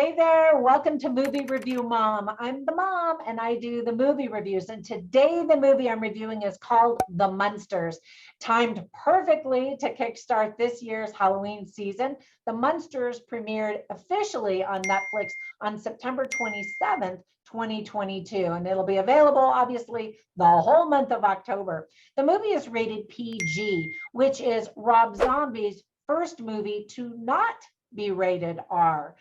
Hey there, welcome to Movie Review Mom. I'm the mom and I do the movie reviews. And today the movie I'm reviewing is called The Munsters. Timed perfectly to kickstart this year's Halloween season, The Munsters premiered officially on Netflix on September 27th, 2022, and it'll be available obviously the whole month of October. The movie is rated PG, which is Rob Zombie's first movie to not be rated R.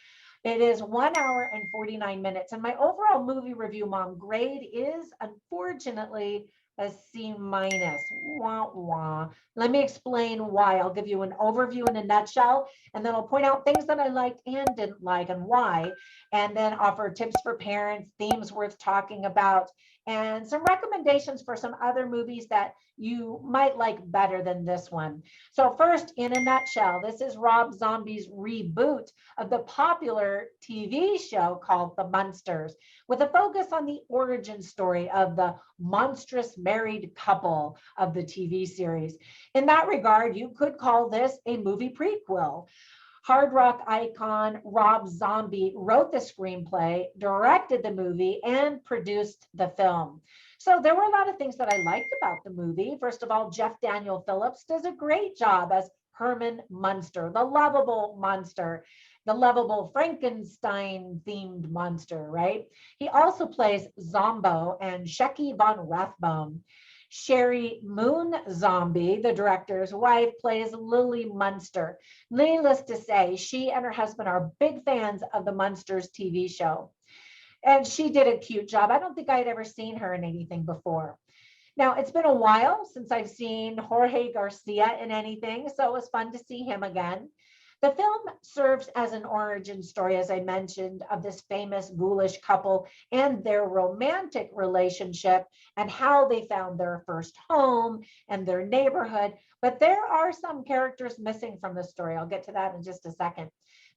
It is 1 hour and 49 minutes. And my overall movie review mom grade is unfortunately a C minus. Wah, wah. Let me explain why. I'll give you an overview in a nutshell, and then I'll point out things that I liked and didn't like and why, and then offer tips for parents, themes worth talking about, and some recommendations for some other movies that you might like better than this one. So first, in a nutshell, this is Rob Zombie's reboot of the popular TV show called The Munsters, with a focus on the origin story of the monstrous married couple of the TV series. In that regard, you could call this a movie prequel. Hard rock icon Rob Zombie wrote the screenplay, directed the movie, and produced the film. So there were a lot of things that I liked about the movie. First of all, Jeff Daniel Phillips does a great job as Herman Munster, the lovable monster, the lovable Frankenstein-themed monster, right? He also plays Zombo and Shecky von Rathbone. Sherry Moon Zombie, the director's wife, plays Lily Munster. Needless to say, she and her husband are big fans of the Munsters TV show. And she did a cute job. I don't think I'd ever seen her in anything before. Now, it's been a while since I've seen Jorge Garcia in anything, so it was fun to see him again. The film serves as an origin story, as I mentioned, of this famous ghoulish couple and their romantic relationship and how they found their first home and their neighborhood. But there are some characters missing from the story. I'll get to that in just a second.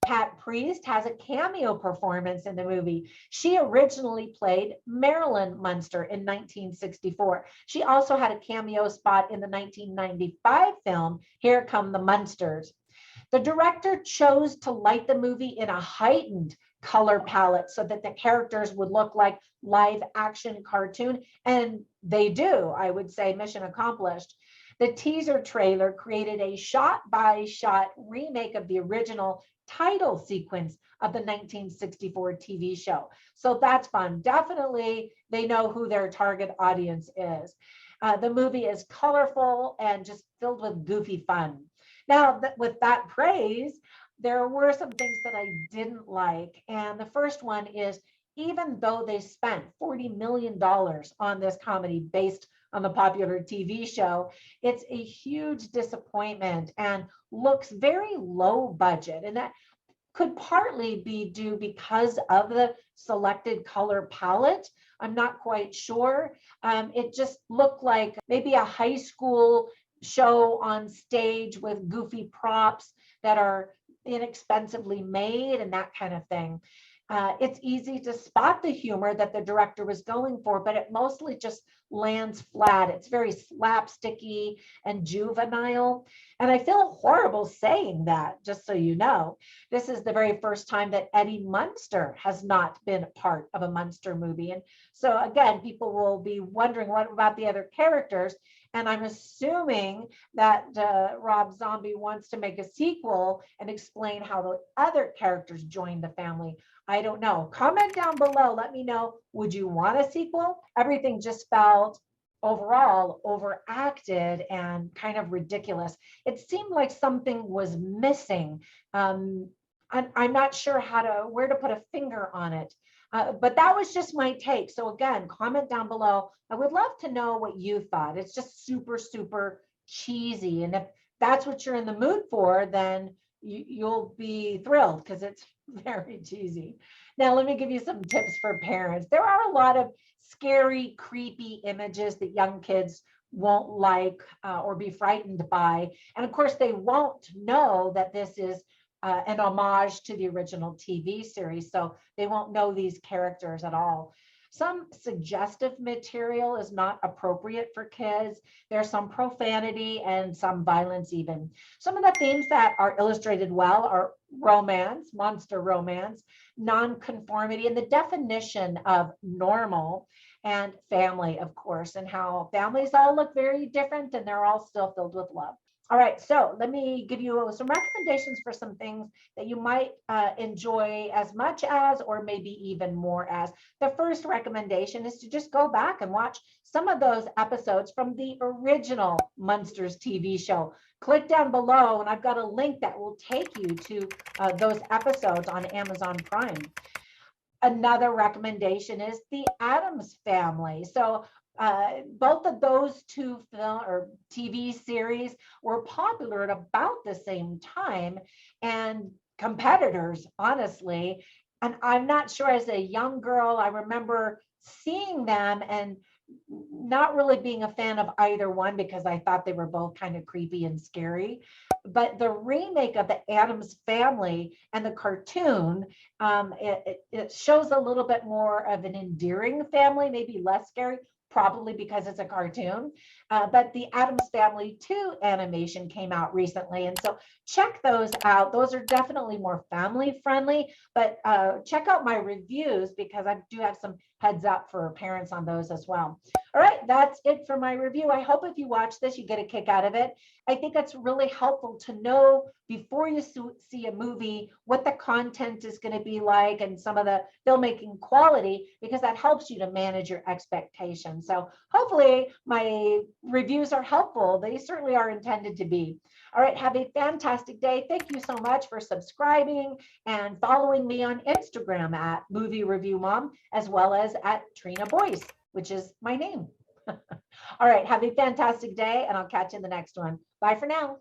Pat Priest has a cameo performance in the movie. She originally played Marilyn Munster in 1964. She also had a cameo spot in the 1995 film, Here Come the Munsters. The director chose to light the movie in a heightened color palette so that the characters would look like live action cartoon, and they do. I would say mission accomplished. The teaser trailer created a shot-by-shot remake of the original title sequence of the 1964 TV show. So that's fun. Definitely, they know who their target audience is. The movie is colorful and just filled with goofy fun. Now, with that praise, there were some things that I didn't like. And the first one is, even though they spent $40 million on this comedy based on the popular TV show, it's a huge disappointment and looks very low budget. And that could partly be due because of the selected color palette. I'm not quite sure. It just looked like maybe a high school show on stage with goofy props that are inexpensively made and that kind of thing. It's easy to spot the humor that the director was going for, but it mostly just lands flat. It's very slapsticky and juvenile. And I feel horrible saying that, just so you know. This is the very first time that Eddie Munster has not been part of a Munster movie. And so again, people will be wondering, what about the other characters? And I'm assuming that Rob Zombie wants to make a sequel and explain how the other characters joined the family. I don't know. Comment down below. Let me know. Would you want a sequel? Everything just felt overall overacted and kind of ridiculous. It seemed like something was missing. I'm not sure where to put a finger on it. But that was just my take. So again, comment down below. I would love to know what you thought. It's just super, super cheesy. And if that's what you're in the mood for, then you'll be thrilled because it's very cheesy. Now, let me give you some tips for parents. There are a lot of scary, creepy images that young kids won't like or be frightened by. And of course, they won't know that this is an homage to the original TV series. So they won't know these characters at all. Some suggestive material is not appropriate for kids. There's some profanity and some violence even. Some of the themes that are illustrated well are romance, monster romance, nonconformity, and the definition of normal, and family, of course, and how families all look very different and they're all still filled with love. All right, so let me give you some recommendations for some things that you might enjoy as much as, or maybe even more as. The first recommendation is to just go back and watch some of those episodes from the original Munsters TV show. Click down below and I've got a link that will take you to those episodes on Amazon Prime. Another recommendation is the Addams Family. So both of those two film or TV series were popular at about the same time and competitors, honestly. And I'm not sure, as a young girl, I remember seeing them and not really being a fan of either one because I thought they were both kind of creepy and scary. But the remake of the Addams Family and the cartoon, it shows a little bit more of an endearing family, maybe less scary, probably because it's a cartoon. But the Addams Family 2 animation came out recently. And so check those out. Those are definitely more family friendly, but check out my reviews because I do have some heads up for parents on those as well. All right, that's it for my review. I hope if you watch this, you get a kick out of it. I think it's really helpful to know before you see a movie what the content is going to be like and some of the filmmaking quality, because that helps you to manage your expectations. So hopefully my reviews are helpful. They certainly are intended to be. All right, have a fantastic day. Thank you so much for subscribing and following me on Instagram at Movie Review Mom, as well as at Trina Boice, which is my name. All right, have a fantastic day, and I'll catch you in the next one. Bye for now.